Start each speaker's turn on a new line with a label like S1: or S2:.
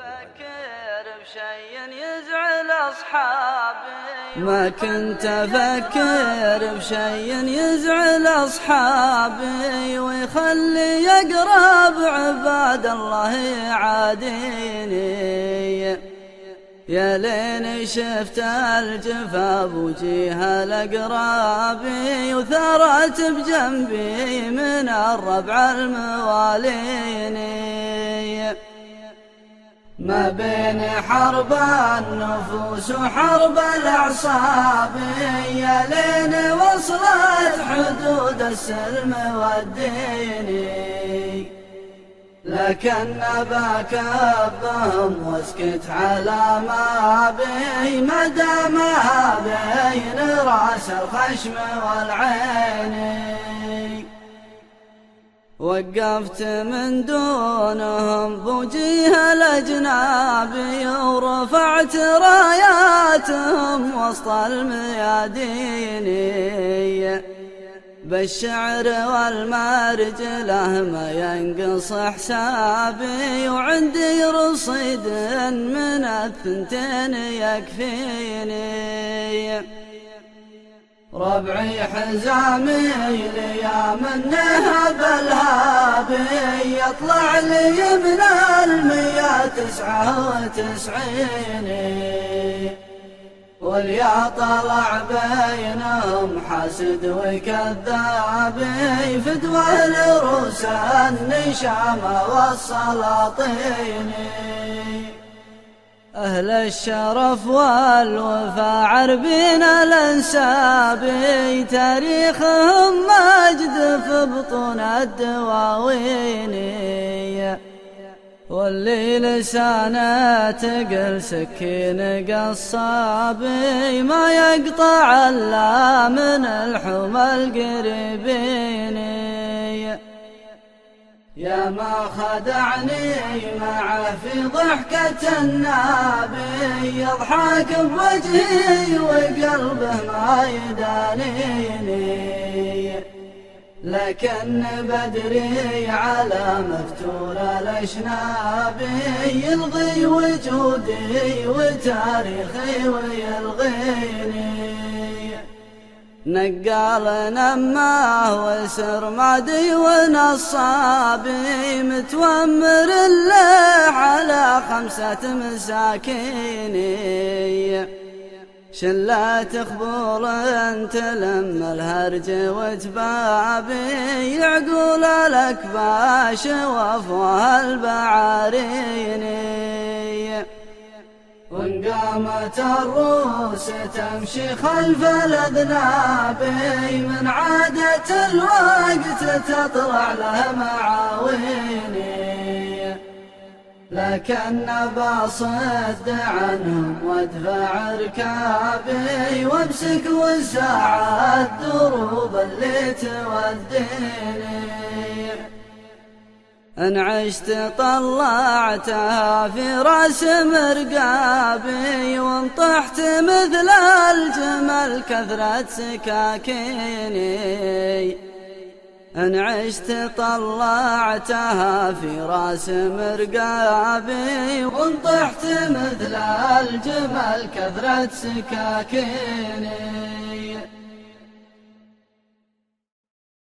S1: أفكر بشيء يزعل أصحابي،
S2: ما كنت أفكر بشيء يزعل أصحابي ويخلي أقرب عباد الله يعاديني. يا لين شفت الجفا بوجيه الأقرابي وثارت بجنبي من الربع المواليني. ما بين حرب النفوس وحرب الأعصاب يا لين وصلت حدود السلم والدين، لكن باك بهم واسكت على ما بي ما دام بين راس الخشم والعين. وقفت من دونهم بوجيه الأجنابي ورفعت راياتهم وسط الميادين، بالشعر والمرجله ما ينقص حسابي وعندي رصيد من الثنتين يكفيني. ربعي حزامي ليا منه بالهابي يطلع لي من 199 واليا طلع بينهم حاسد وكذابي فدوى لروس النشامة والسلاطين. أهل الشرف والوفا عربين الأنسابي تاريخهم مجد في بطون الدواوين، واللي لسانه تقل سكين قصابي ما يقطع الا من الحمى القريبين. يا ما خدعني معه في ضحكة النابي يضحك بوجهي وقلبه ما يدانيني، لكن بدري على مفتول الأشناب يلغي وجودي وتاريخي ويلغيني. نقال نماه وسرمادي ونصابي متومر له على 5 مساكين، شلات خبور تلم الهرج وتبابي يعقول الأكباش وافواه البعارين. وإن قامت الروس تمشي خلف الأذناب من عادة الوقت تطلع له معاويني، لكن بصد عنهم وادفع ركابي وامسك وساعة الدروب اللي توديني. إن عشت طلعتها في راس مرقابي وانطحت مثل الجمل كثرة سكاكيني. إن عشت طلعتها في راس مرقابي وانطحت مثل الجمل كثرة سكاكيني.